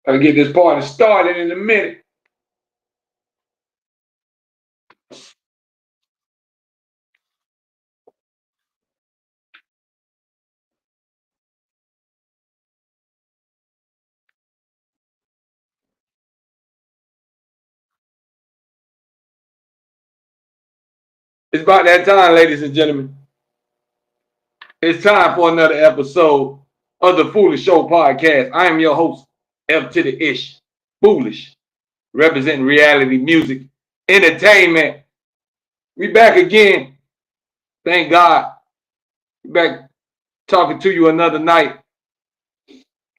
Gotta get this party started in a minute. It's about that time, ladies and gentlemen. It's time for another episode of the Foolish Show podcast. I am your host, F to the Ish, Foolish, representing reality music, entertainment. We back again. Thank God. We back talking to you another night.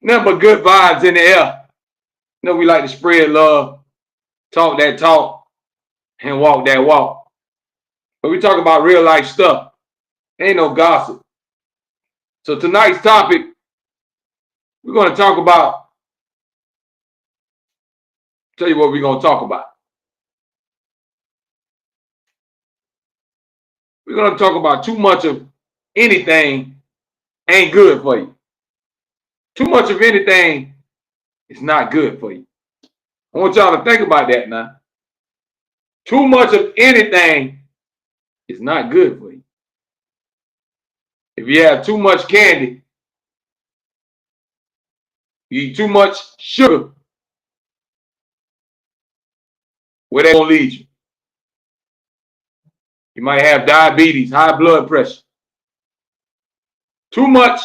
Nothing but good vibes in the air. You know we like to spread love, talk that talk, and walk that walk. But we talk about real life stuff. Ain't no gossip. So tonight's topic, we're going to talk about, tell you what we're going to talk about. We're going to talk about too much of anything ain't good for you. Too much of anything is not good for you. I want y'all to think about that now. Too much of anything is not good for you. If you have too much candy, you eat too much sugar, where they gonna lead you? You might have diabetes, high blood pressure. Too much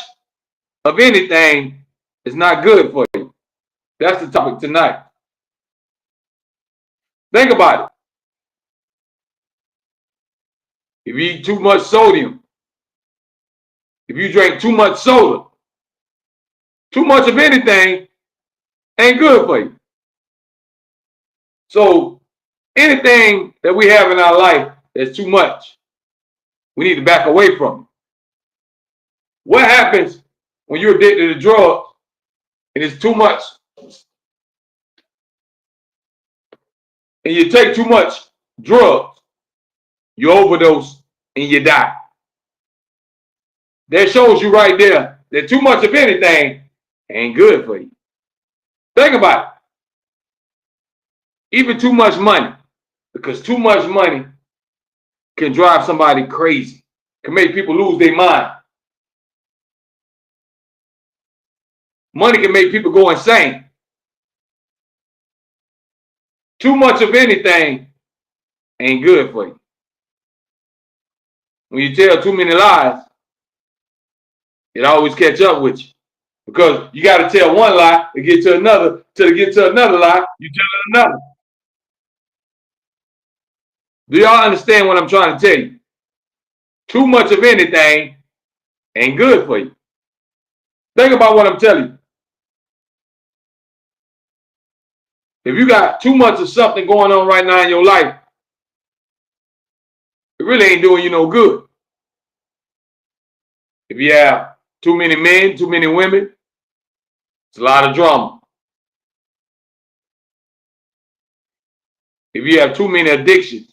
of anything is not good for you. That's the topic tonight. Think about it. If you eat too much sodium, if you drink too much soda, too much of anything ain't good for you. So anything that we have in our life that's too much, we need to back away from it. What happens when you're addicted to drugs and it's too much, and you take too much drugs, you overdose and you die? That shows you right there that too much of anything ain't good for you. Think about it. Even too much money, because too much money can drive somebody crazy, can make people lose their mind. Money can make people go insane. Too much of anything ain't good for you. When you tell too many lies, it always catch up with you. Because you got to tell one lie to get to another. Till to get to another lie, you tell another. Do y'all understand what I'm trying to tell you? Too much of anything ain't good for you. Think about what I'm telling you. If you got too much of something going on right now in your life, it really ain't doing you no good. If you have too many men, too many women, it's a lot of drama. If you have too many addictions,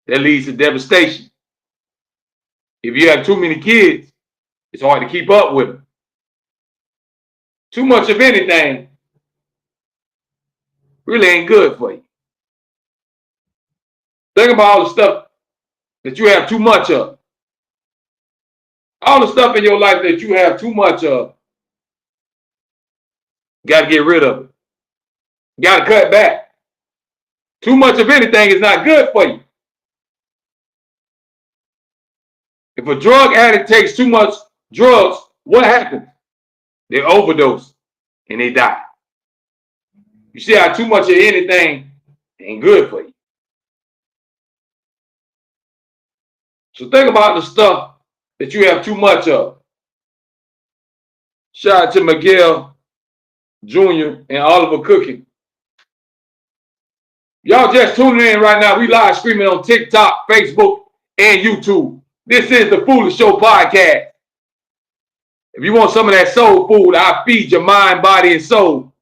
that leads to devastation. If you have too many kids, it's hard to keep up with them. Too much of anything really ain't good for you. Think about all the stuff that you have too much of. All the stuff in your life that you have too much of, you got to get rid of it. You got to cut back. Too much of anything is not good for you. If a drug addict takes too much drugs, what happens? They overdose and they die. You see how too much of anything ain't good for you. So think about the stuff that you have too much of. Shout out to Miguel Jr. and Oliver Cooking. Y'all just tuning in right now. We live streaming on TikTok, Facebook, and YouTube. This is the Foolish Show podcast. If you want some of that soul food, I feed your mind, body, and soul.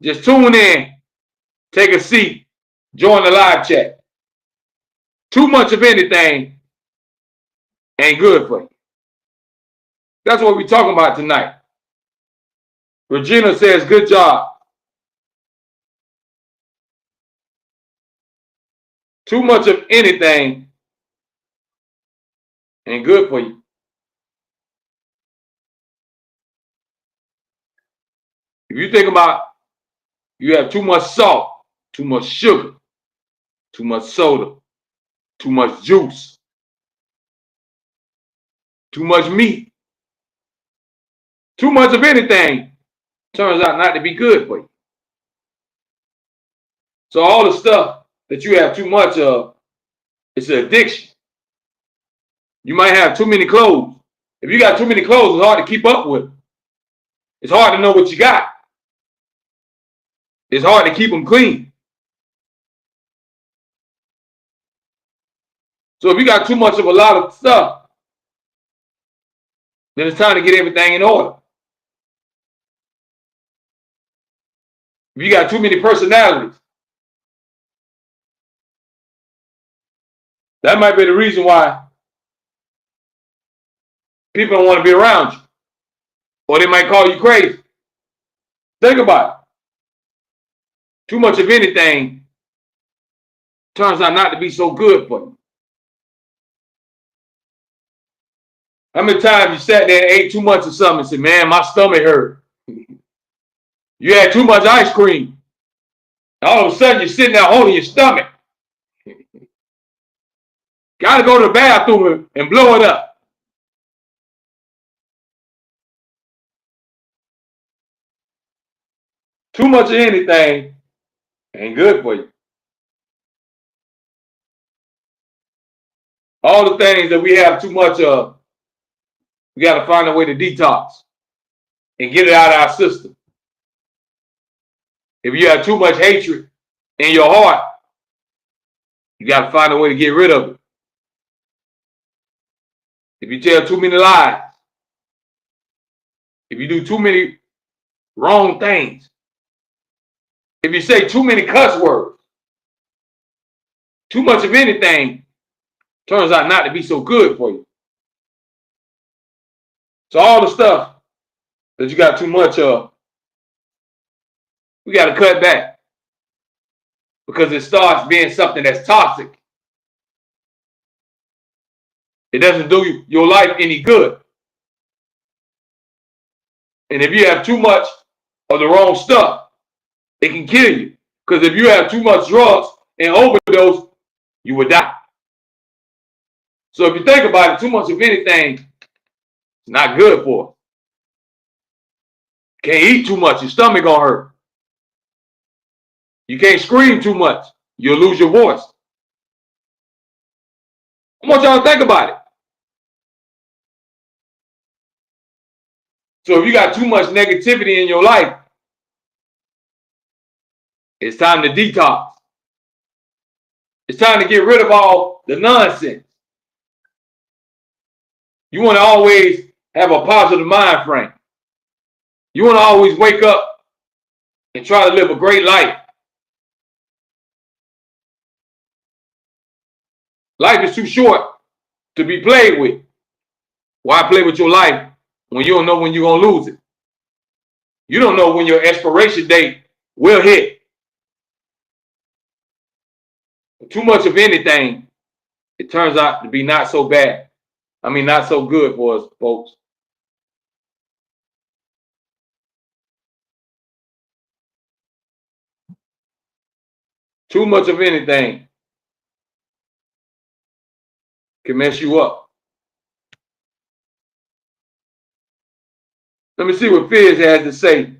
Just tune in, take a seat, join the live chat. Too much of anything ain't good for you. That's what we're talking about tonight. Regina says, good job. Too much of anything ain't good for you. If you think about you have too much salt, too much sugar, too much soda, too much juice, too much meat, too much of anything turns out not to be good for you. So all the stuff that you have too much of, it's an addiction. You might have too many clothes. If you got too many clothes, it's hard to keep up with. It's hard to know what you got. It's hard to keep them clean. So if you got too much of a lot of stuff, then it's time to get everything in order. If you got too many personalities, that might be the reason why people don't want to be around you. Or they might call you crazy. Think about it. Too much of anything turns out not to be so good for you. How many times you sat there and ate too much of something and said, man, my stomach hurt. You had too much ice cream. All of a sudden, you're sitting there holding your stomach. Got to go to the bathroom and blow it up. Too much of anything ain't good for you. All the things that we have too much of, we got to find a way to detox and get it out of our system. If you have too much hatred in your heart, you got to find a way to get rid of it. If you tell too many lies, if you do too many wrong things, if you say too many cuss words, too much of anything turns out not to be so good for you. So all the stuff that you got too much of, we got to cut back because it starts being something that's toxic. It doesn't do your life any good. And if you have too much of the wrong stuff, it can kill you. Because if you have too much drugs and overdose, you will die. So if you think about it, too much of anything is not good for us. Can't eat too much, your stomach gonna hurt. You can't scream too much, you'll lose your voice. I want y'all to think about it. So if you got too much negativity in your life, it's time to detox. It's time to get rid of all the nonsense. You want to always have a positive mind frame. You want to always wake up and try to live a great life. Life is too short to be played with. Why play with your life when you don't know when you're going to lose it? You don't know when your expiration date will hit. Too much of anything, it turns out to be not so bad. I mean, not so good for us, folks. Too much of anything can mess you up. Let me see what Fizz has to say.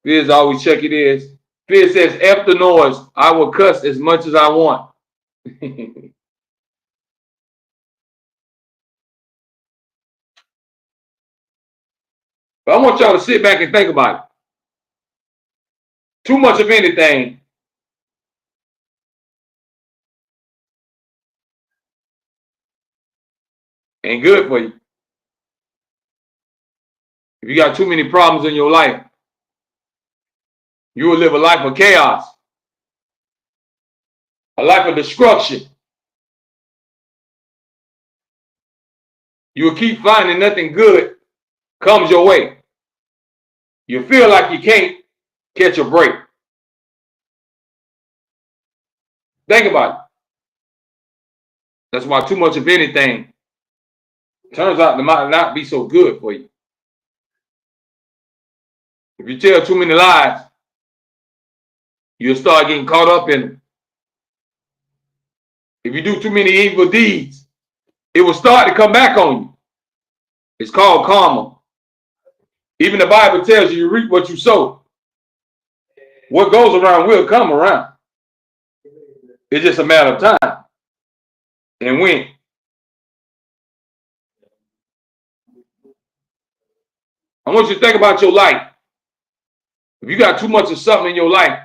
Fizz always check it is. Fizz says, F the noise. I will cuss as much as I want. But I want y'all to sit back and think about it. Too much of anything ain't good for you. If you got too many problems in your life, you will live a life of chaos, a life of destruction. You will keep finding nothing good comes your way. You feel like you can't catch a break. Think about it. That's why too much of anything turns out to might not be so good for you. If you tell too many lies, you'll start getting caught up in them. If you do too many evil deeds, it will start to come back on you. It's called karma. Even the Bible tells you reap what you sow. What goes around will come around. It's just a matter of time and when. I want you to think about your life. If you got too much of something in your life,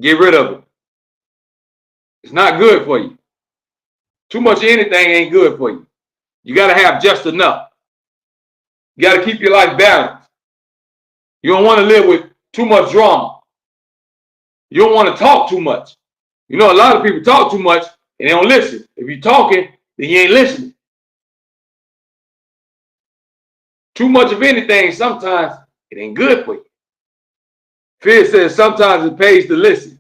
get rid of it. It's not good for you. Too much of anything ain't good for you. You got to have just enough. You got to keep your life balanced. You don't want to live with too much drama. You don't want to talk too much. You know, a lot of people talk too much and they don't listen. If you're talking, then you ain't listening. Too much of anything, sometimes it ain't good for you. Fizz says sometimes it pays to listen.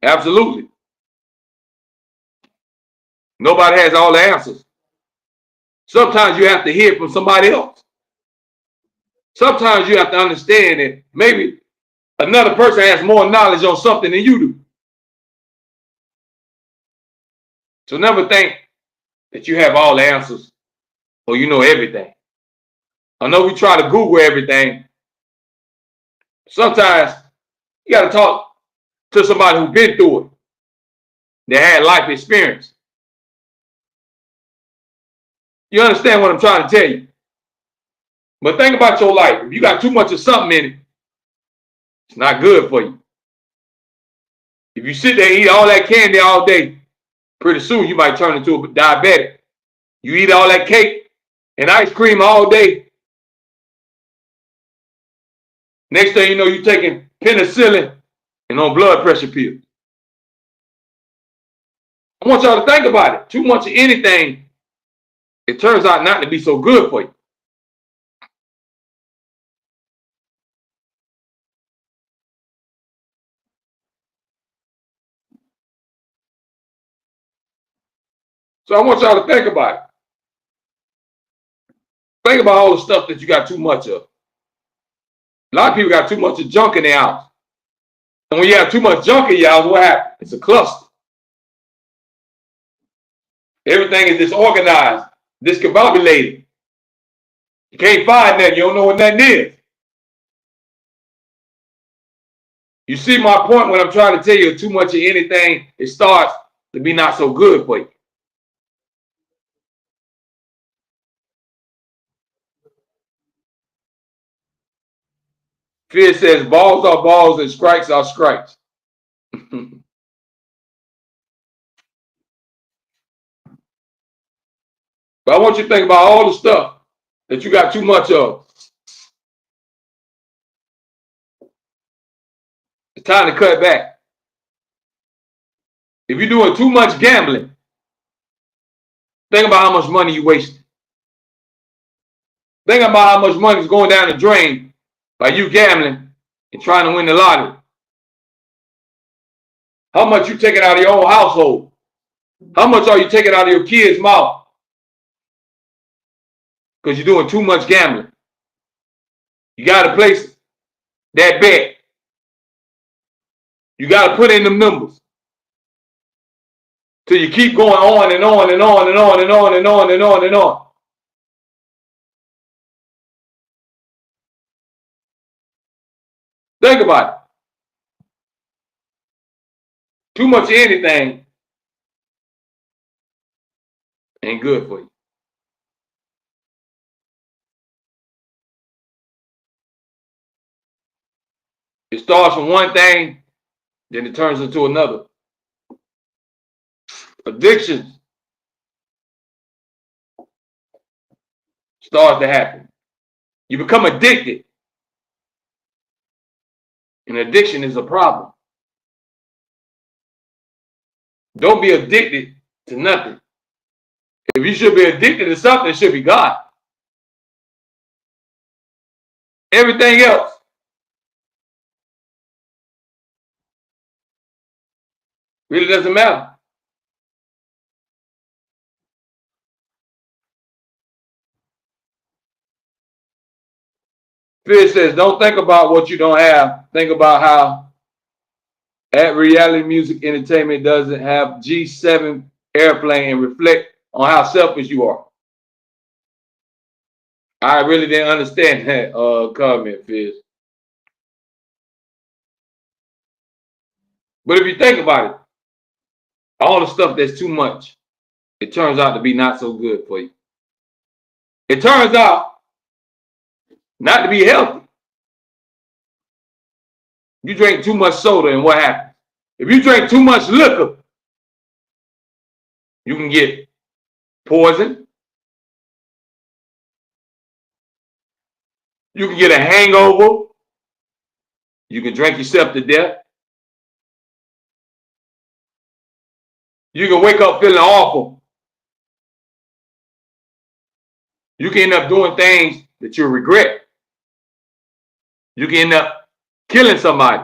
Absolutely. Nobody has all the answers. Sometimes you have to hear from somebody else. Sometimes you have to understand that maybe another person has more knowledge on something than you do. So never think that you have all the answers or you know everything. I know we try to Google everything. Sometimes you got to talk to somebody who's been through it, that had life experience. You understand what I'm trying to tell you? But think about your life. If you got too much of something in it, it's not good for you. If you sit there and eat all that candy all day, pretty soon you might turn into a diabetic. You eat all that cake and ice cream all day. Next thing you know, you're taking penicillin and on blood pressure pills. I want y'all to think about it. Too much of anything, it turns out not to be so good for you. So I want y'all to think about it. Think about all the stuff that you got too much of. A lot of people got too much of junk in their house. And when you have too much junk in your house, what happens? It's a cluster. Everything is disorganized, discombobulated. You can't find nothing. You don't know what nothing is. You see my point when I'm trying to tell you too much of anything, it starts to be not so good for you. Fizz says balls are balls and strikes are strikes. But I want you to think about all the stuff that you got too much of. It's time to cut back. If you're doing too much gambling, think about how much money you wasting. Think about how much money is going down the drain by you gambling and trying to win the lottery. How much you taking out of your own household? How much are you taking out of your kids' mouth? Because you're doing too much gambling. You got to place that bet. You got to put in them numbers. Till you keep going on and on and on and on and on and on and on and on. Think about it. Too much of anything ain't good for you. It starts from one thing, then it turns into another. Addictions starts to happen. You become addicted. And addiction is a problem. Don't be addicted to nothing. If you should be addicted to something, it should be God. Everything else really doesn't matter. Fear says, don't think about what you don't have. Think about how at Reality Music Entertainment doesn't have G7 airplane and reflect on how selfish you are. I really didn't understand that comment, Fizz. But if you think about it, all the stuff that's too much, it turns out to be not so good for you. It turns out not to be healthy. You drink too much soda and what happens? If you drink too much liquor, you can get poison. You can get a hangover. You can drink yourself to death. You can wake up feeling awful. You can end up doing things that you'll regret. You can end up killing somebody.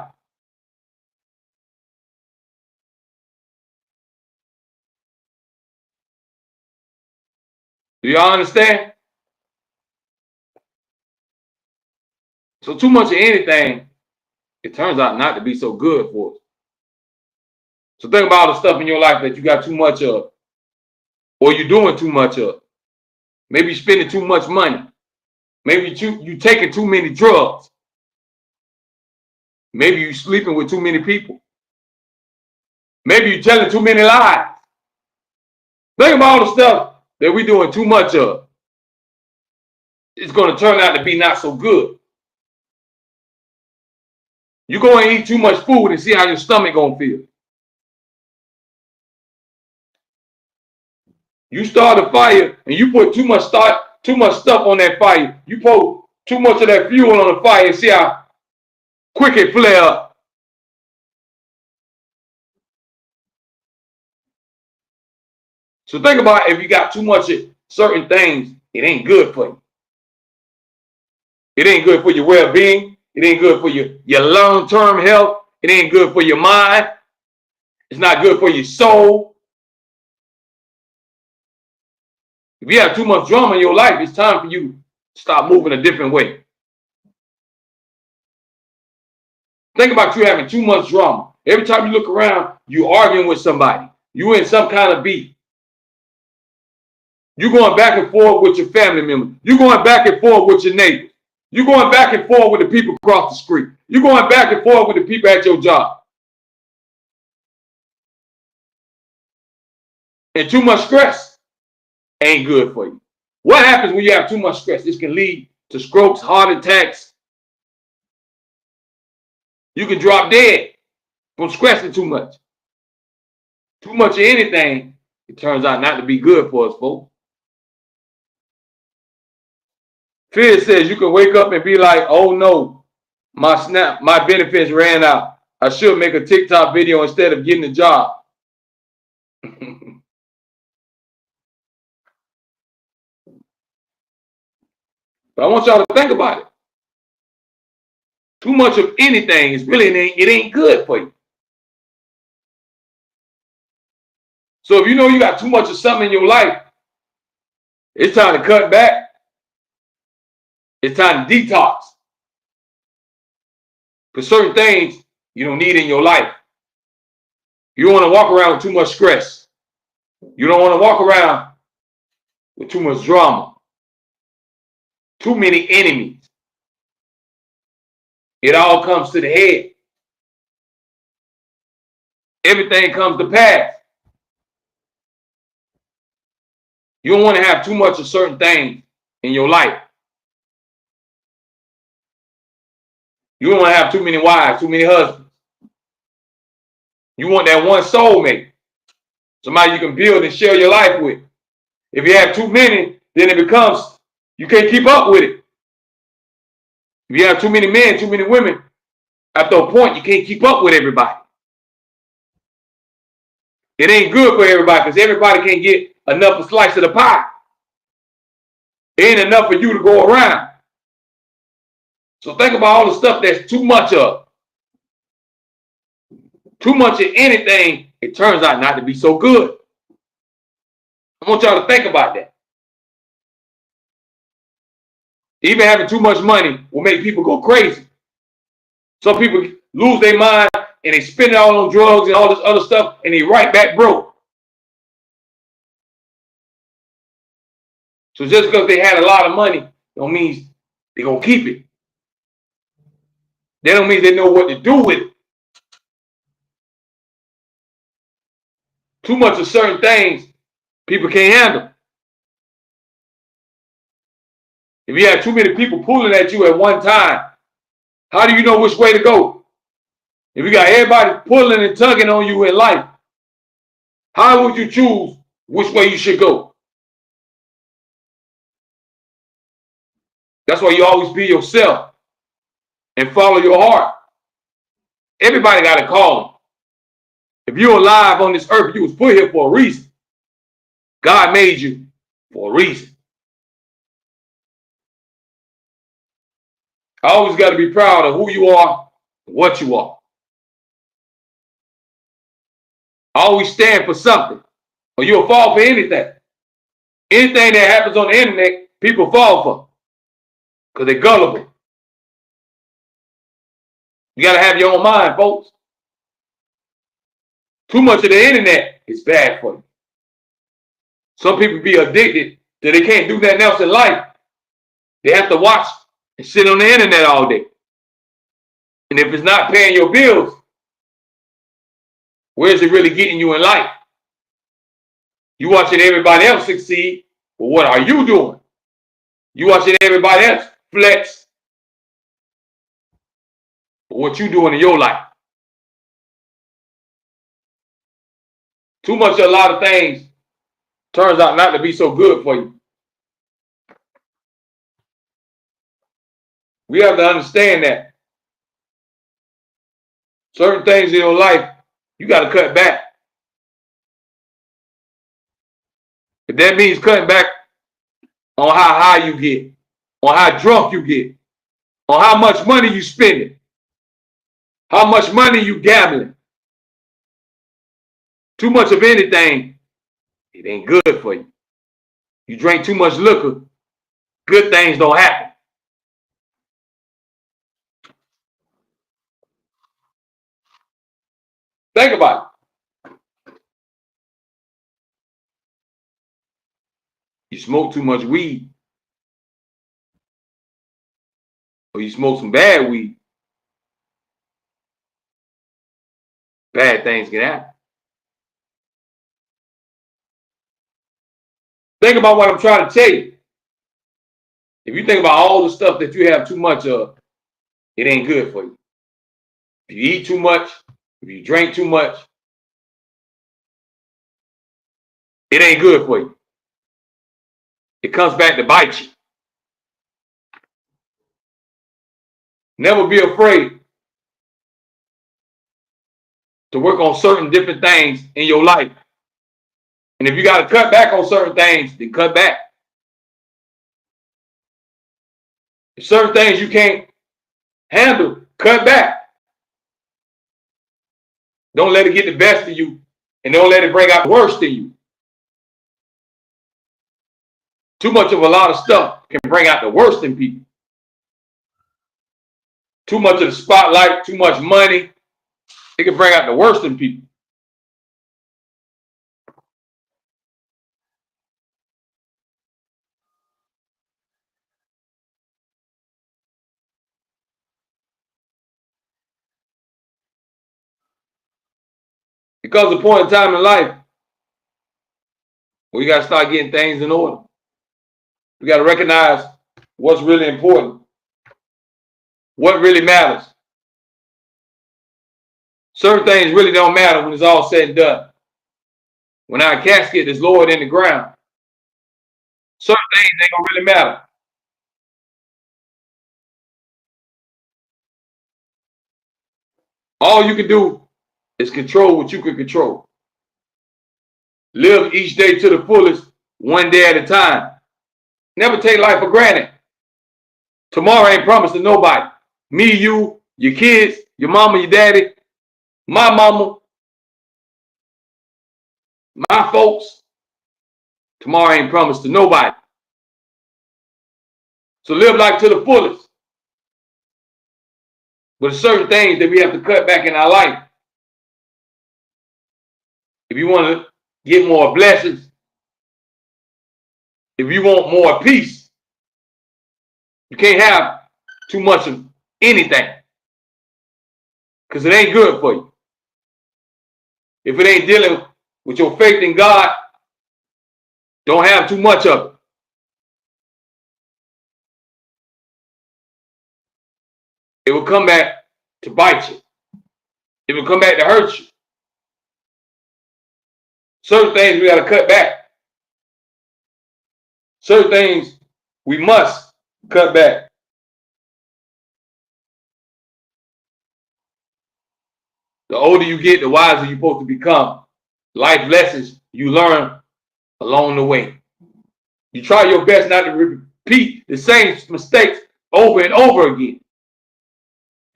Do y'all understand? So too much of anything, it turns out not to be so good for us. So think about all the stuff in your life that you got too much of, or you're doing too much of. Maybe you're spending too much money. Maybe you're taking too many drugs. Maybe you're sleeping with too many people. Maybe you're telling too many lies. Think about all the stuff that we're doing too much of. It's going to turn out to be not so good. You go and eat too much food and see how your stomach going to feel. You start a fire and you put too much stuff on that fire. You put too much of that fuel on the fire and see how quick it flare up. So think about if you got too much of certain things, it ain't good for you. It ain't good for your well-being. It ain't good for your long-term health. It ain't good for your mind. It's not good for your soul. If you have too much drama in your life, it's time for you to start moving a different way. Think about you having too much drama. Every time you look around, you're arguing with somebody. You in some kind of beef. You're going back and forth with your family members. You're going back and forth with your neighbors. You're going back and forth with the people across the street. You're going back and forth with the people at your job. And too much stress ain't good for you. What happens when you have too much stress? This can lead to strokes, heart attacks. You can drop dead from stressing too much. Too much of anything, it turns out not to be good for us, folks. Fear says you can wake up and be like, oh no, my benefits ran out. I should make a TikTok video instead of getting a job. But I want y'all to think about it. Too much of anything is really, it ain't good for you. So if you know you got too much of something in your life, it's time to cut back. It's time to detox. For certain things you don't need in your life. You don't want to walk around with too much stress. You don't want to walk around with too much drama. Too many enemies. It all comes to the head. Everything comes to pass. You don't want to have too much of certain things in your life. You don't want to have too many wives, too many husbands. You want that one soulmate. Somebody you can build and share your life with. If you have too many, then it becomes, you can't keep up with it. If you have too many men, too many women, after a point, you can't keep up with everybody. It ain't good for everybody because everybody can't get enough of a slice of the pie. It ain't enough for you to go around. So think about all the stuff that's too much of. Too much of anything, it turns out not to be so good. I want y'all to think about that. Even having too much money will make people go crazy. Some people lose their mind and they spend it all on drugs and all this other stuff and they right back broke. So just because they had a lot of money don't mean they're going to keep it. That don't mean they know what to do with it. Too much of certain things people can't handle. If you have too many people pulling at you at one time, how do you know which way to go? If you got everybody pulling and tugging on you in life, how would you choose which way you should go? That's why you always be yourself and follow your heart. Everybody got a calling. If you're alive on this earth, you was put here for a reason. God made you for a reason. I always got to be proud of who you are and what you are. I always stand for something, or you'll fall for anything. Anything that happens on the internet, people fall for because they're gullible. You got to have your own mind, folks. Too much of the internet is bad for you. Some people be addicted that they can't do nothing else in life. They have to watch and sit on the internet all day. And if it's not paying your bills, where is it really getting you in life? You watching everybody else succeed, but what are you doing? You watching everybody else flex, but what you doing in your life? Too much of a lot of things turns out not to be so good for you. We have to understand that. Certain things in your life, you got to cut back. If that means cutting back on how high you get, on how drunk you get, on how much money you spending, how much money you gambling. Too much of anything, it ain't good for you. You drink too much liquor, good things don't happen. Think about it. You smoke too much weed, or you smoke some bad weed, bad things can happen. Think about what I'm trying to tell you. If you think about all the stuff that you have too much of, it ain't good for you. If you eat too much, if you drink too much, it ain't good for you. It comes back to bite you. Never be afraid to work on certain different things in your life. And if you got to cut back on certain things, then cut back. Certain things you can't handle, cut back. Don't let it get the best of you, and don't let it bring out the worst in you. Too much of a lot of stuff can bring out the worst in people. Too much of the spotlight, too much money, it can bring out the worst in people. Because the point in time in life, we got to start getting things in order. We got to recognize what's really important, what really matters. Certain things really don't matter when it's all said and done. When our casket is lowered in the ground, certain things ain't gonna really matter. All you can do is control what you can control. Live each day to the fullest, one day at a time. Never take life for granted. Tomorrow ain't promised to nobody. Me, you, your kids, your mama, your daddy, my mama, my folks. Tomorrow ain't promised to nobody. So live life to the fullest. But there's certain things that we have to cut back in our life. If you want to get more blessings, if you want more peace, you can't have too much of anything, because it ain't good for you. If it ain't dealing with your faith in God, don't have too much of it. It will come back to bite you. It will come back to hurt you. Certain things we got to cut back. Certain things we must cut back. The older you get, the wiser you're supposed to become. Life lessons you learn along the way. You try your best not to repeat the same mistakes over and over again.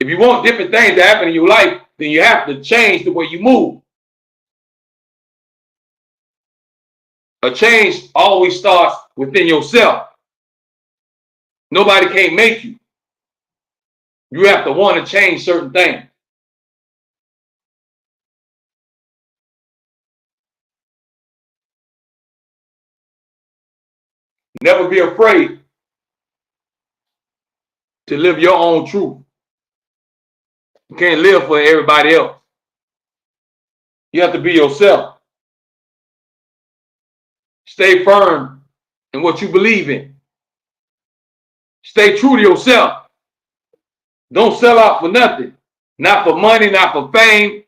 If you want different things to happen in your life, then you have to change the way you move. A change always starts within yourself. Nobody can't make you. You have to want to change certain things. Never be afraid to live your own truth. You can't live for everybody else. You have to be yourself. Stay firm in what you believe in. Stay true to yourself. Don't sell out for nothing. Not for money, not for fame.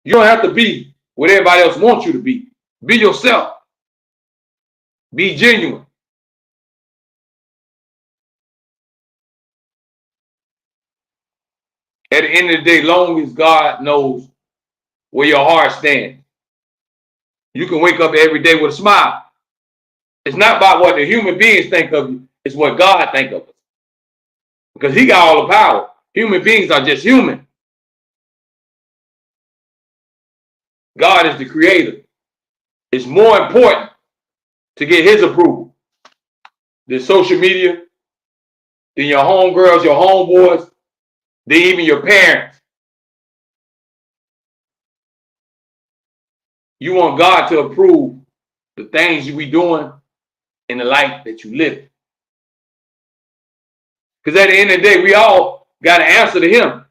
You don't have to be what everybody else wants you to be. Be yourself. Be genuine. At the end of the day, long as God knows where your heart stands, you can wake up every day with a smile. It's not about what the human beings think of you. It's what God thinks of us. Because he got all the power. Human beings are just human. God is the creator. It's more important to get his approval than social media, than your homegirls, your homeboys, than even your parents. You want God to approve the things you be doing in the life that you live. Because at the end of the day, we all got to answer to him.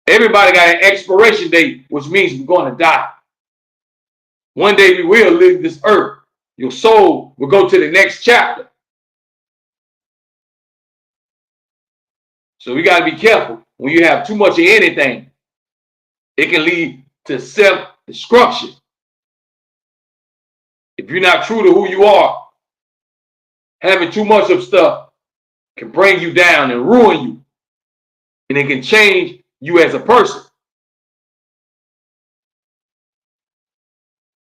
Everybody got an expiration date, which means we're going to die. One day we will leave this earth. Your soul will go to the next chapter. So we got to be careful. When you have too much of anything, it can lead to self-destruction. If you're not true to who you are, having too much of stuff can bring you down and ruin you. And it can change you as a person.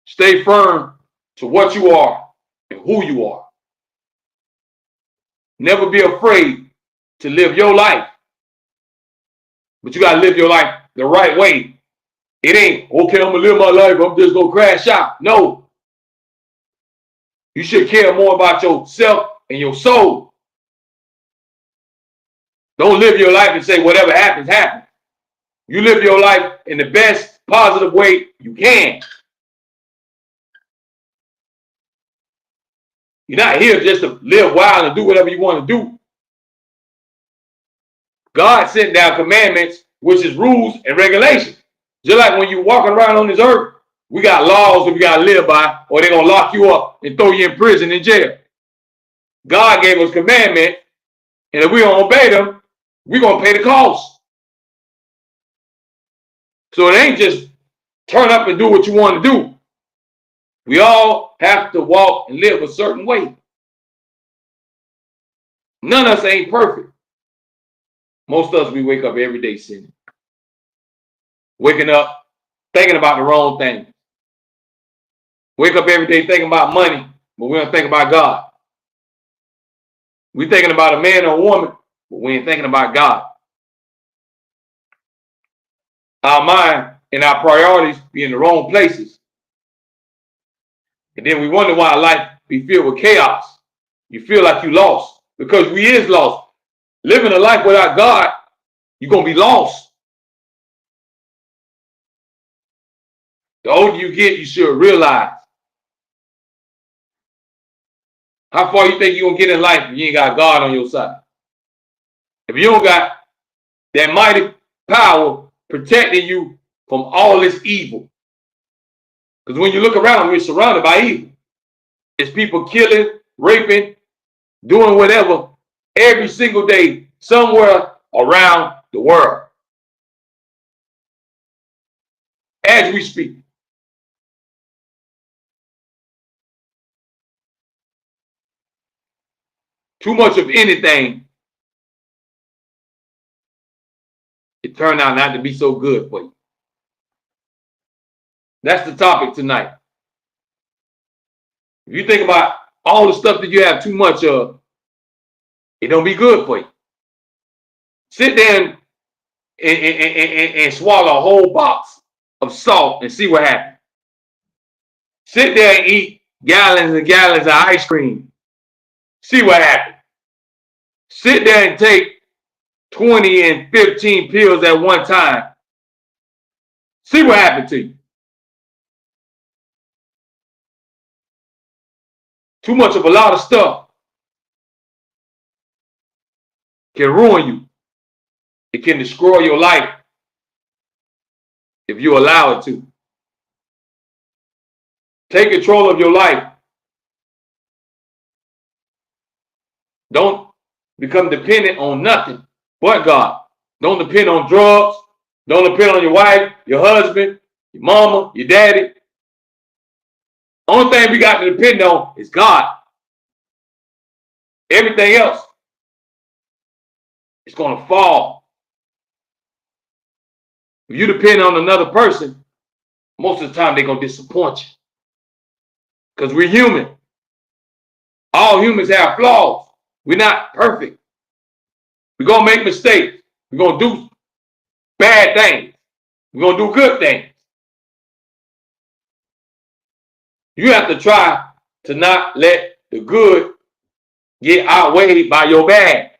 Stay firm to what you are and who you are. Never be afraid to live your life. But you got to live your life the right way. It ain't, okay, I'm going to live my life, I'm just going to crash out. No. You should care more about yourself and your soul. Don't live your life and say whatever happens, happens. You live your life in the best positive way you can. You're not here just to live wild and do whatever you want to do. God sent down commandments, which is rules and regulations. Just like when you're walking around on this earth, we got laws that we got to live by, or they're going to lock you up and throw you in prison and jail. God gave us commandments, and if we don't obey them, we're going to pay the cost. So it ain't just turn up and do what you want to do. We all have to walk and live a certain way. None of us ain't perfect. Most of us, we wake up every day sinning. Waking up, thinking about the wrong thing. Wake up every day thinking about money, but we don't think about God. We thinking about a man or a woman, but we ain't thinking about God. Our mind and our priorities be in the wrong places. And then we wonder why life be filled with chaos. You feel like you lost because we is lost. Living a life without God, you're going to be lost. The older you get, you should realize how far you think you're going to get in life if you ain't got God on your side. If you don't got that mighty power protecting you from all this evil. Because when you look around, we're surrounded by evil. It's people killing, raping, doing whatever every single day somewhere around the world. As we speak. Too much of anything, it turned out not to be so good for you. That's the topic tonight. If you think about all the stuff that you have too much of, it don't be good for you. Sit there and swallow a whole box of salt and see what happens. Sit there and eat gallons and gallons of ice cream. See what happens. Sit there and take 20 and 15 pills at one time. See what happened to you. Too much of a lot of stuff can ruin you. It can destroy your life if you allow it to. Take control of your life. Don't become dependent on nothing but God. Don't depend on drugs. Don't depend on your wife, your husband, your mama, your daddy. Only thing we got to depend on is God. Everything else is going to fall. If you depend on another person, most of the time they're going to disappoint you. Because we're human. All humans have flaws. We're not perfect. We're going to make mistakes. We're going to do bad things. We're going to do good things. You have to try to not let the good get outweighed by your bad.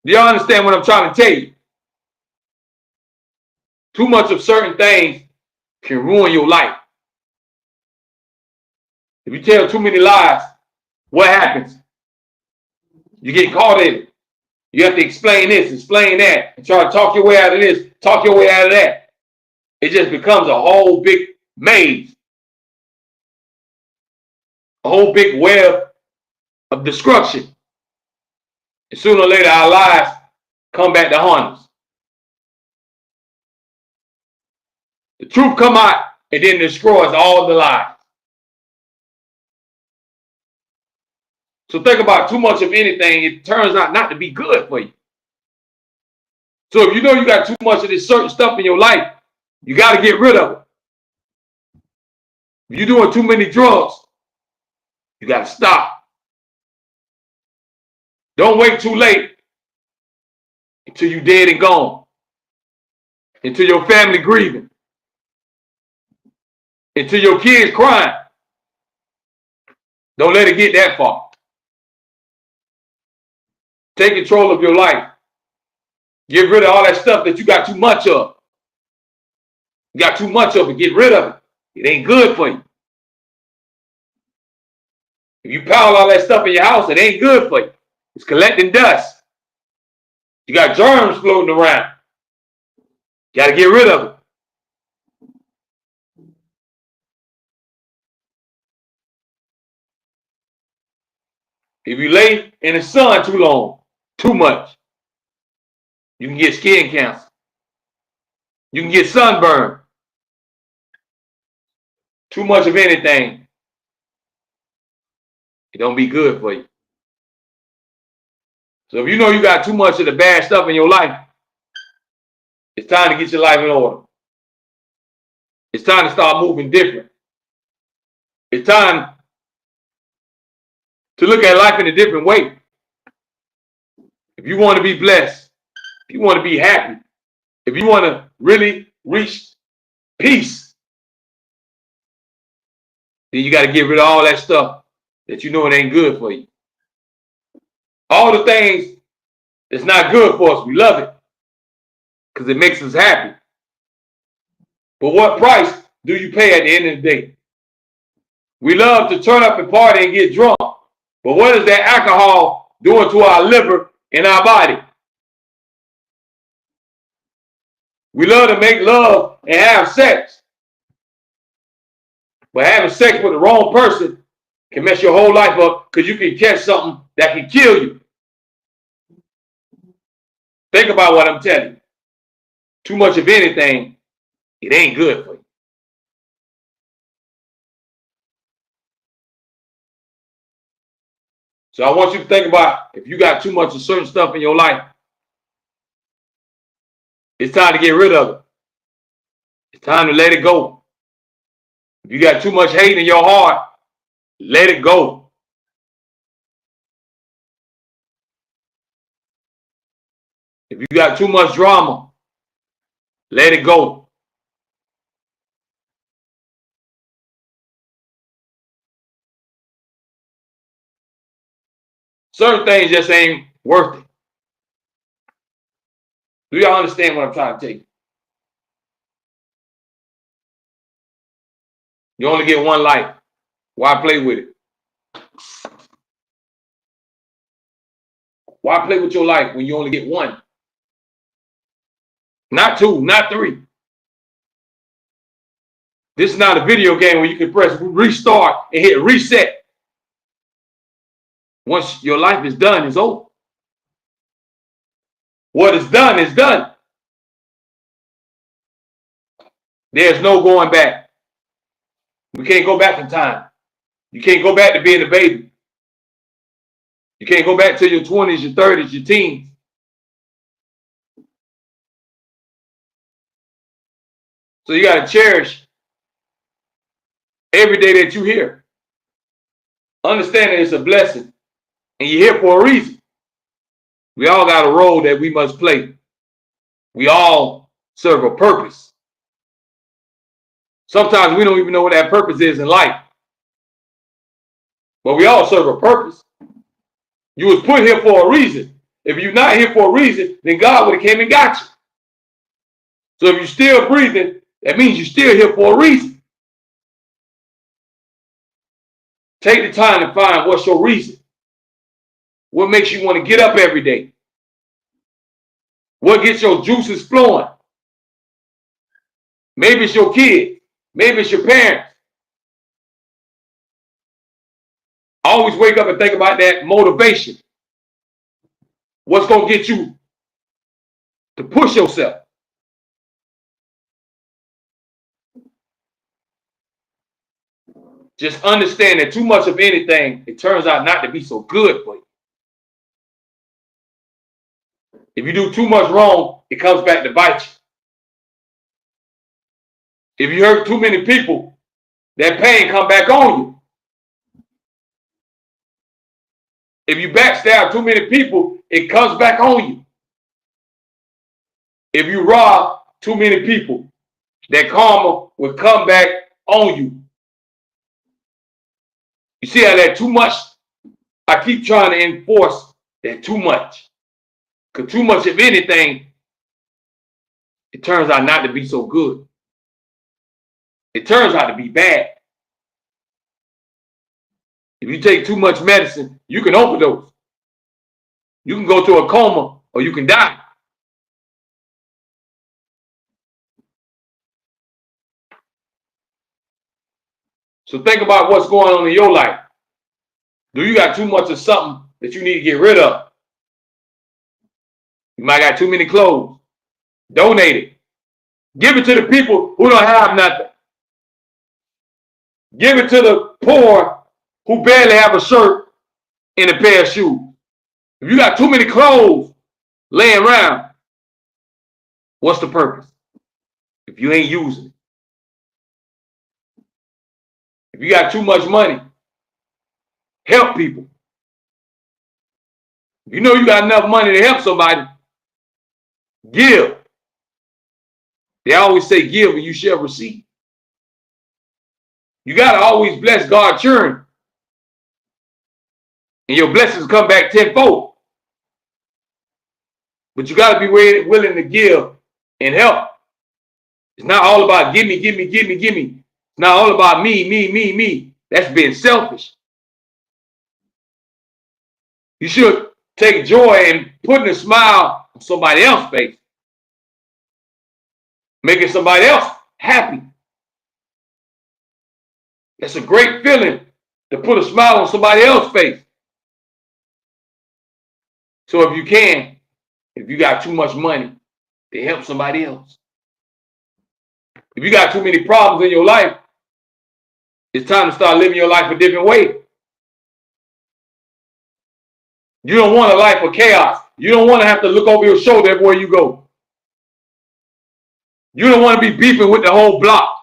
Do y'all understand what I'm trying to tell you? Too much of certain things can ruin your life. If you tell too many lies, what happens? You get caught in it. You have to explain this, explain that, and try to talk your way out of this, talk your way out of that. It just becomes a whole big maze. A whole big web of destruction. And sooner or later, our lives come back to haunt us. The truth come out and then destroys all the lies. So think about too much of anything, it turns out not to be good for you. So if you know you got too much of this certain stuff in your life, you got to get rid of it. If you're doing too many drugs, you got to stop. Don't wait too late until you're dead and gone, until your family grieving, until your kids crying. Don't let it get that far. Take control of your life. Get rid of all that stuff that you got too much of. You got too much of it. Get rid of it. It ain't good for you. If you pile all that stuff in your house, it ain't good for you. It's collecting dust. You got germs floating around. You got to get rid of it. If you lay in the sun too long, too much, you can get skin cancer. You can get sunburn. Too much of anything, it don't be good for you. So if you know you got too much of the bad stuff in your life, it's time to get your life in order. It's time to start moving different. It's time to look at life in a different way. If you want to be blessed, if you want to be happy, if you want to really reach peace, then you got to get rid of all that stuff that you know it ain't good for you. All the things that's not good for us, we love it because it makes us happy. But what price do you pay at the end of the day? We love to turn up and party and get drunk. But what is that alcohol doing to our liver and our body? We love to make love and have sex. But having sex with the wrong person can mess your whole life up because you can catch something that can kill you. Think about what I'm telling you. Too much of anything, it ain't good for you. So I want you to think about if you got too much of certain stuff in your life, it's time to get rid of it. It's time to let it go. If you got too much hate in your heart, let it go. If you got too much drama, let it go. Certain things just ain't worth it. Do y'all understand what I'm trying to tell you? You only get one life. Why play with it? Why play with your life when you only get one? Not two, not three. This is not a video game where you can press restart and hit reset. Once your life is done, it's over. What is done is done. There's no going back. We can't go back in time. You can't go back to being a baby. You can't go back to your 20s, your 30s, your teens. So you got to cherish every day that you're here. Understand that it's a blessing and you're here for a reason. We all got a role that we must play. We all serve a purpose. Sometimes we don't even know what that purpose is in life. But we all serve a purpose. You was put here for a reason. If you're not here for a reason, then God would have came and got you. So if you're still breathing, that means you're still here for a reason. Take the time to find what's your reason. What makes you want to get up every day? What gets your juices flowing? Maybe it's your kids. Maybe it's your parents. Always wake up and think about that motivation. What's going to get you to push yourself? Just understand that too much of anything, it turns out not to be so good for you. If you do too much wrong, it comes back to bite you. If you hurt too many people, that pain come back on you. If you backstab too many people, it comes back on you. If you rob too many people, that karma will come back on you. You see how that too much? I keep trying to enforce that too much. Because too much of anything, it turns out not to be so good. It turns out to be bad. If you take too much medicine, you can overdose. You can go to a coma or you can die. So think about what's going on in your life. Do you got too much of something that you need to get rid of? You might got too many clothes. Donate it. Give it to the people who don't have nothing. Give it to the poor who barely have a shirt and a pair of shoes. If you got too many clothes laying around, what's the purpose? If you ain't using it. If you got too much money, help people. If you know you got enough money to help somebody, give. They always say give and you shall receive. You got to always bless God's children. And your blessings come back tenfold. But you got to be willing to give and help. It's not all about give me, give me, give me, give me. It's not all about me, me, me, me. That's being selfish. You should take joy in putting a smile on somebody else's face. Making somebody else happy. That's a great feeling to put a smile on somebody else's face. So if you can, if you got too much money, to help somebody else. If you got too many problems in your life, it's time to start living your life a different way. You don't want a life of chaos. You don't want to have to look over your shoulder everywhere you go. You don't want to be beefing with the whole block.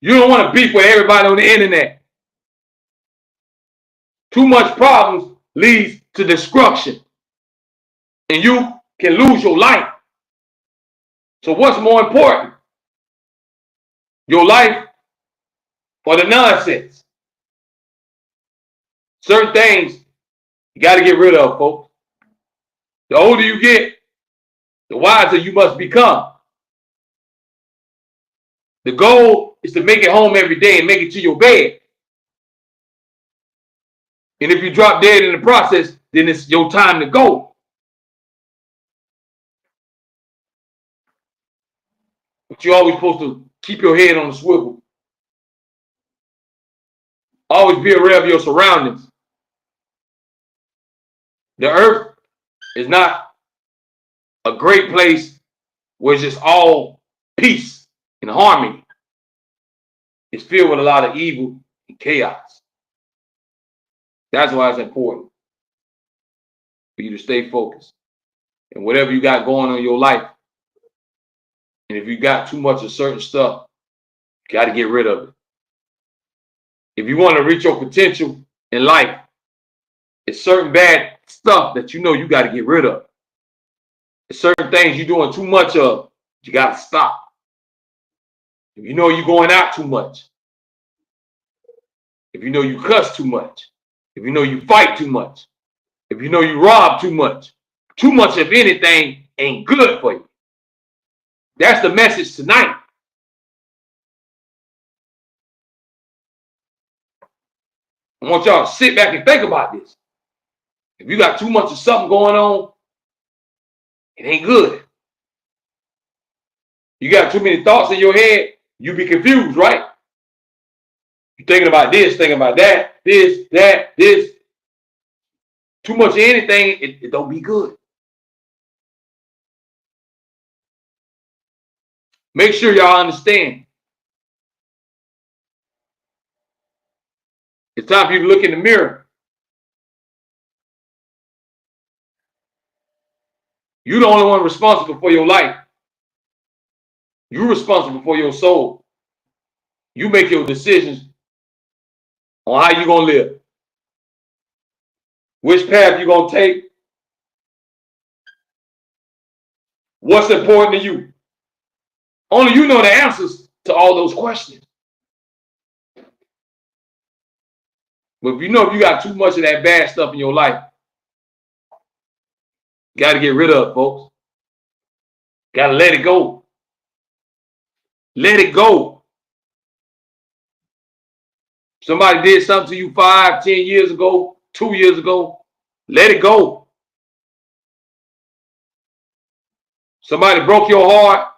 You don't want to beef with everybody on the internet. Too much problems leads to destruction. And you can lose your life. So what's more important? Your life or the nonsense? Certain things you got to get rid of, folks. The older you get, the wiser you must become. The goal is to make it home every day and make it to your bed. And if you drop dead in the process, then it's your time to go. But you're always supposed to keep your head on the swivel. Always be aware of your surroundings. The earth is not a great place where it's just all peace and harmony. It's filled with a lot of evil and chaos. That's why it's important for you to stay focused. And whatever you got going on in your life, and if you got too much of certain stuff, you got to get rid of it. If you want to reach your potential in life, it's certain bad stuff that you know you got to get rid of. It's certain things you're doing too much of, you got to stop. If you know you're going out too much, if you know you cuss too much, if you know you fight too much, if you know you rob too much of anything ain't good for you. That's the message tonight. I want y'all to sit back and think about this. If you got too much of something going on, it ain't good. You got too many thoughts in your head, you be confused, right? You're thinking about this, thinking about that, this, that, this. Too much of anything, it don't be good. Make sure y'all understand. It's time for you to look in the mirror. You're the only one responsible for your life. You're responsible for your soul. You make your decisions on how you're going to live. Which path you're going to take. What's important to you. Only you know the answers to all those questions. But if you know if you got too much of that bad stuff in your life, you got to get rid of it, folks. Got to let it go. Let it go. Somebody did something to you 5, 10 years ago, 2 years ago. Let it go. Somebody broke your heart,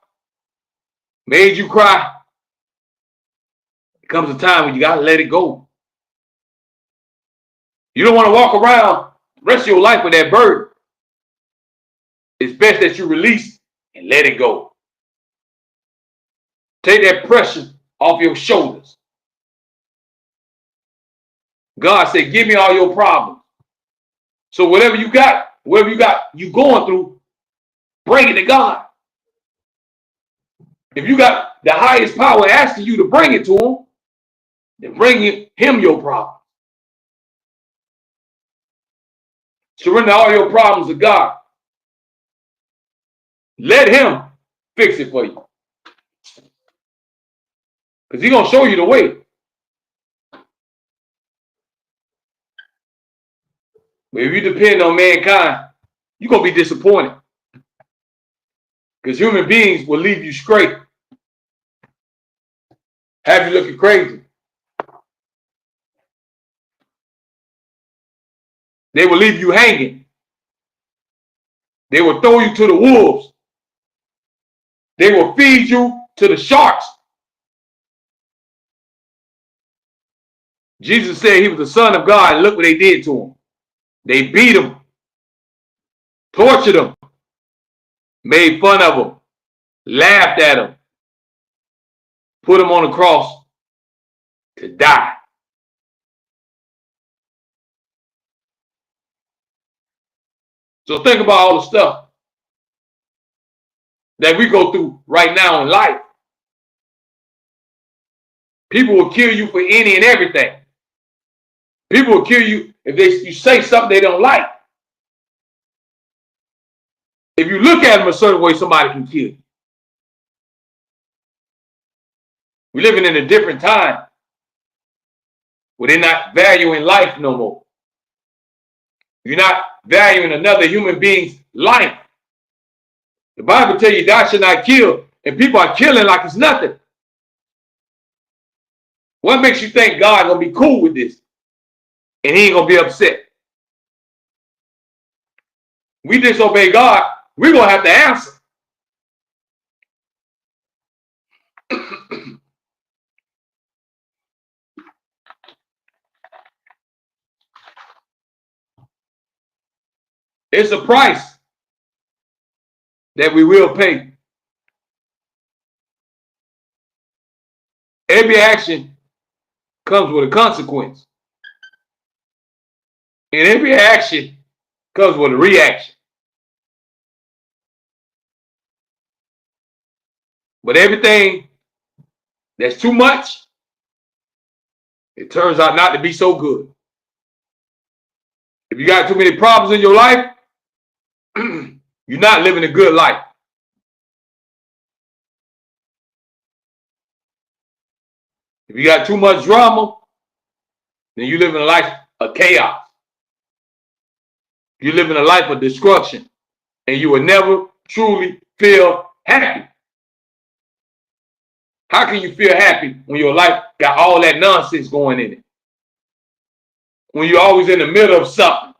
made you cry. There comes a time when you got to let it go. You don't want to walk around the rest of your life with that burden. It's best that you release and let it go. Take that pressure off your shoulders. God said, give me all your problems. So whatever you got you going through, bring it to God. If you got the highest power asking you to bring it to him, then bring him your problem. Surrender all your problems to God. Let him fix it for you. Because he's going to show you the way. But if you depend on mankind, you're going to be disappointed. Because human beings will leave you straight. Have you looking crazy. They will leave you hanging. They will throw you to the wolves. They will feed you to the sharks. Jesus said he was the Son of God, and look what they did to him. They beat him, tortured him, made fun of him, laughed at him, put him on the cross to die. So think about all the stuff that we go through right now in life. People will kill you for any and everything. People will kill you if you say something they don't like. If you look at them a certain way, somebody can kill you. We're living in a different time where they're not valuing life no more. You're not valuing another human being's life. The Bible tells you thou shalt not kill, and people are killing like it's nothing. What makes you think God's going to be cool with this? And he ain't going to be upset. We disobey God, we're going to have to answer. It's a price that we will pay. Every action comes with a consequence. And every action comes with a reaction. But everything that's too much, it turns out not to be so good. If you got too many problems in your life, you're not living a good life. If you got too much drama, then you live in a life of chaos. You live in a life of destruction, and you will never truly feel happy. How can you feel happy when your life got all that nonsense going in it? When you're always in the middle of something.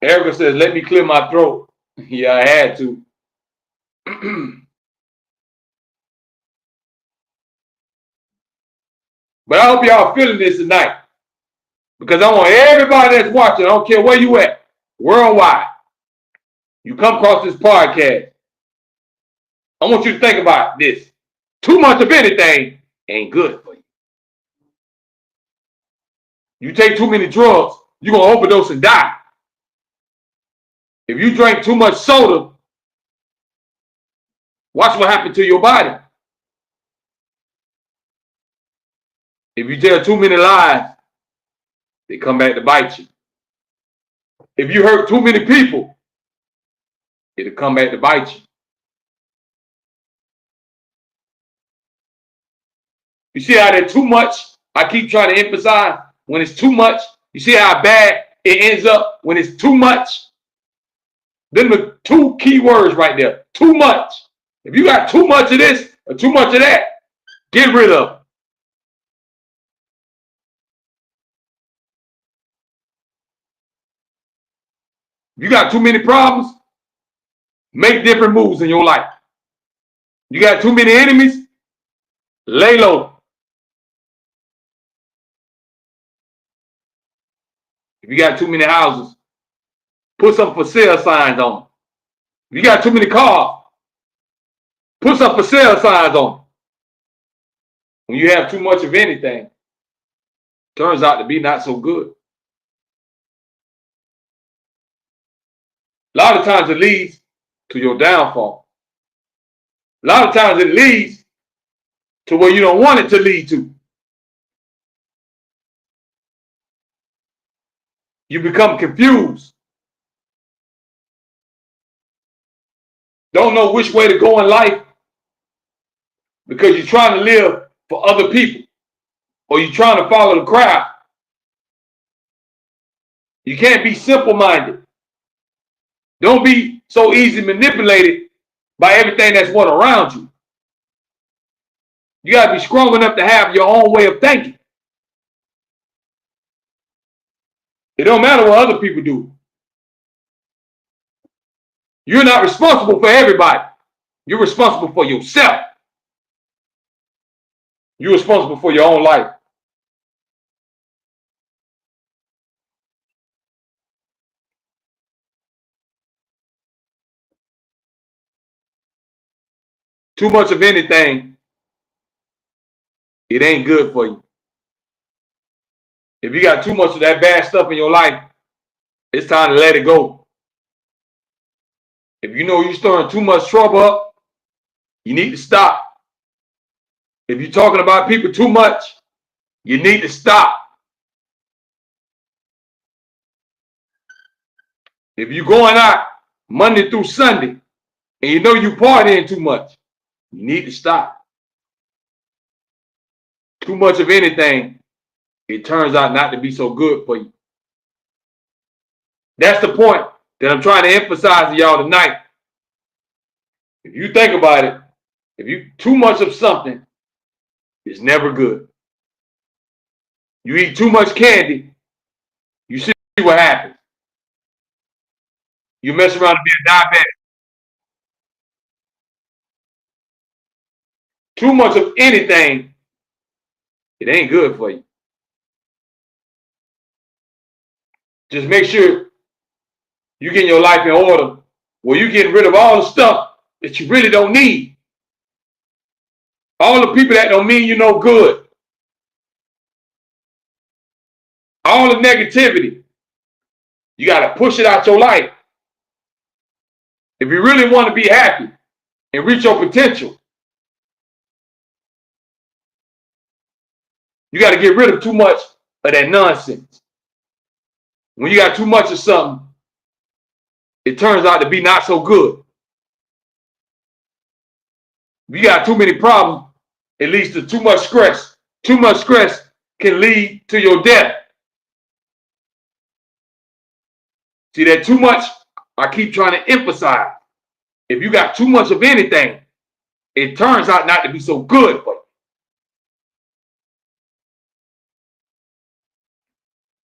Erica says, let me clear my throat. Yeah, I had to. But I hope y'all feeling this tonight. Because I want everybody that's watching, I don't care where you at, worldwide, you come across this podcast, I want you to think about this. Too much of anything ain't good for you. You take too many drugs, you're going to overdose and die. If you drink too much soda, Watch what happened to your body. If you tell too many lies, they come back to bite you. If you hurt too many people, it'll come back to bite you. You see how that too much, I keep trying to emphasize, when it's too much, you see how bad it ends up when it's too much? Then the two key words right there, too much. If you got too much of this or too much of that, get rid of it. If you got too many problems, make different moves in your life. You got too many enemies, lay low. If you got too many houses, put some for sale signs on them. If you got too many cars, put some for sale signs on them. When you have too much of anything, turns out to be not so good. A lot of times it leads to your downfall. A lot of times it leads to where you don't want it to lead to. You become confused. Don't know which way to go in life because you're trying to live for other people or you're trying to follow the crowd. You can't be simple-minded. Don't be so easily manipulated by everything that's what around you. You got to be strong enough to have your own way of thinking. It don't matter what other people do. You're not responsible for everybody. You're responsible for yourself. You're responsible for your own life. Too much of anything, it ain't good for you. If you got too much of that bad stuff in your life, it's time to let it go. If you know you're stirring too much trouble up, you need to stop. If you're talking about people too much, you need to stop. If you're going out Monday through Sunday and you know you're partying too much, you need to stop. Too much of anything, it turns out not to be so good for you. That's the point that I'm trying to emphasize to y'all tonight. If you think about it, if you too much of something, it's never good. You eat too much candy, you see what happens. You mess around and be a diabetic. Too much of anything, it ain't good for you. Just make sure you get your life in order where you're getting rid of all the stuff that you really don't need. All the people that don't mean you no good. All the negativity. You got to push it out your life. If you really want to be happy and reach your potential, you got to get rid of too much of that nonsense. When you got too much of something, it turns out to be not so good. If you got too many problems, it leads to too much stress. Too much stress can lead to your death. See, that too much, I keep trying to emphasize. If you got too much of anything, it turns out not to be so good for you.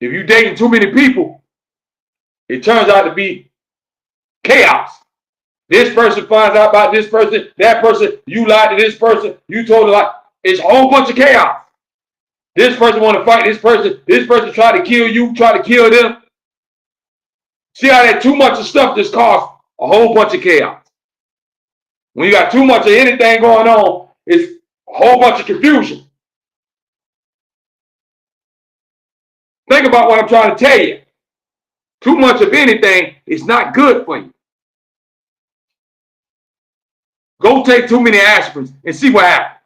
If you're dating too many people, it turns out to be chaos. This person finds out about this person, that person, you lied to this person, you told a lie. It's a whole bunch of chaos. This person want to fight this person try to kill you, try to kill them. See how that too much of stuff just caused a whole bunch of chaos. When you got too much of anything going on, it's a whole bunch of confusion. Think about what I'm trying to tell you. Too much of anything is not good for you. Go take too many aspirins and see what happens.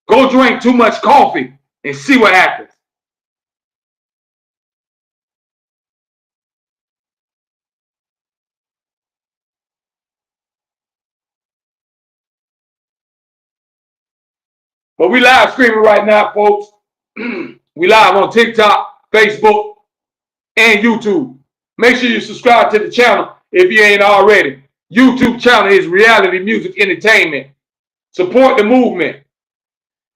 Go drink too much coffee and see what happens. But we live streaming right now, folks. We live on TikTok, Facebook, and YouTube. Make sure you subscribe to the channel if you ain't already. YouTube channel is Reality Music Entertainment. Support the movement.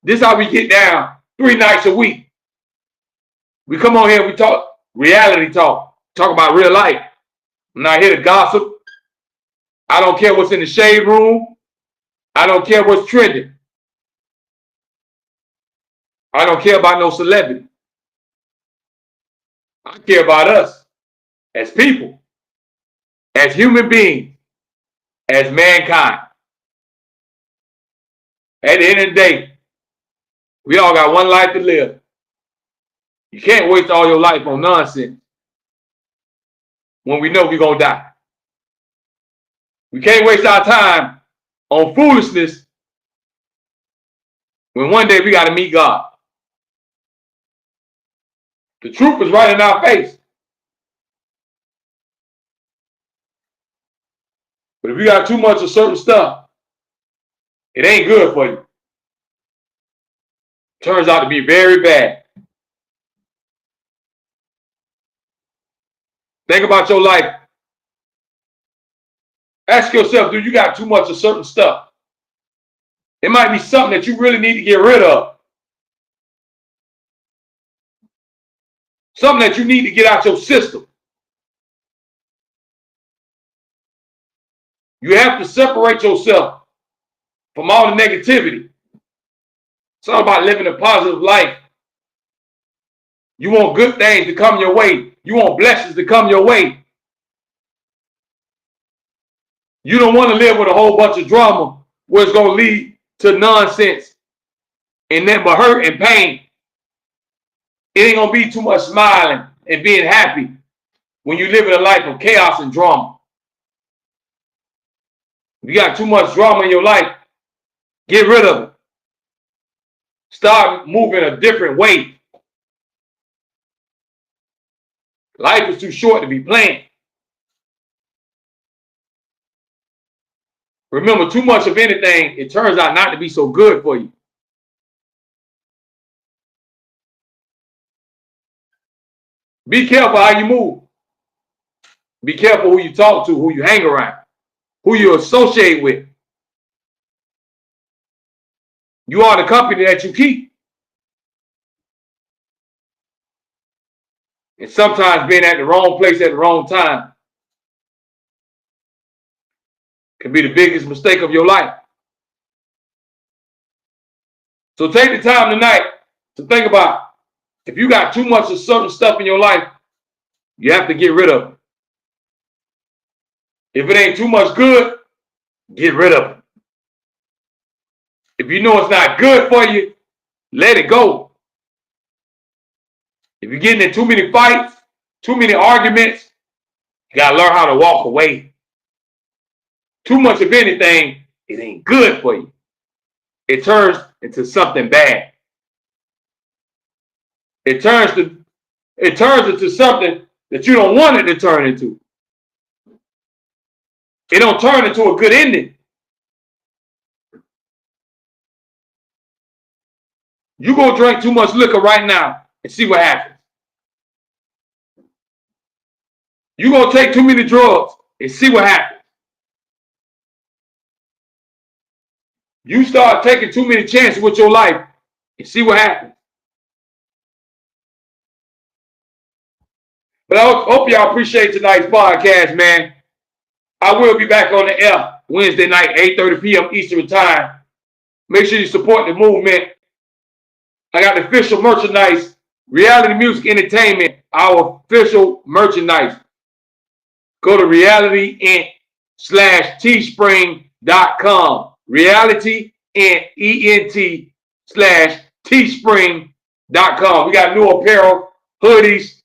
This is how we get down 3 nights a week. We come on here, we talk reality talk about real life. I'm not here to gossip. I don't care what's in the shade room. I don't care what's trending. I don't care about no celebrity. I care about us as people, as human beings, as mankind. At the end of the day, we all got one life to live. You can't waste all your life on nonsense when we know we're going to die. We can't waste our time on foolishness when one day we got to meet God. The truth is right in our face. But if you got too much of certain stuff, it ain't good for you. Turns out to be very bad. Think about your life. Ask yourself, do you got too much of certain stuff? It might be something that you really need to get rid of. Something that you need to get out your system. You have to separate yourself from all the negativity. It's all about living a positive life. You want good things to come your way. You want blessings to come your way. You don't want to live with a whole bunch of drama where it's going to lead to nonsense and then but hurt and pain. It ain't going to be too much smiling and being happy when you live in a life of chaos and drama. If you got too much drama in your life, get rid of it. Start moving a different way. Life is too short to be playing. Remember, too much of anything, it turns out not to be so good for you. Be careful how you move. Be careful who you talk to, who you hang around, who you associate with. You are the company that you keep. And sometimes being at the wrong place at the wrong time can be the biggest mistake of your life. So take the time tonight to think about if you got too much of certain stuff in your life, you have to get rid of it. If it ain't too much good, get rid of it. If you know it's not good for you, let it go. If you're getting in too many fights, too many arguments, you got to learn how to walk away. Too much of anything, it ain't good for you. It turns into something bad. It turns into something that you don't want it to turn into. It don't turn into a good ending. You go drink too much liquor right now and see what happens. You go take too many drugs and see what happens. You start taking too many chances with your life and see what happens. But I hope y'all appreciate tonight's podcast, man. I will be back on the air Wednesday night, 8:30 p.m. Eastern time. Make sure you support the movement. I got the official merchandise, Reality Music Entertainment, our official merchandise. Go to realityent/teespring.com. realityent/teespring.com. We got new apparel, hoodies,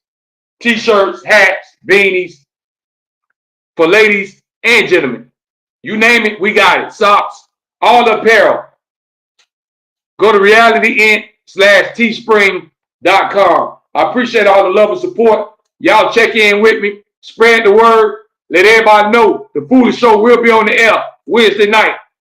t-shirts, hats, beanies for ladies and gentlemen. You name it, we got it. Socks, all the apparel. Go to realityint/teespring.com. I appreciate all the love and support. Y'all check in with me. Spread the word. Let everybody know the Foolish Show will be on the air Wednesday night.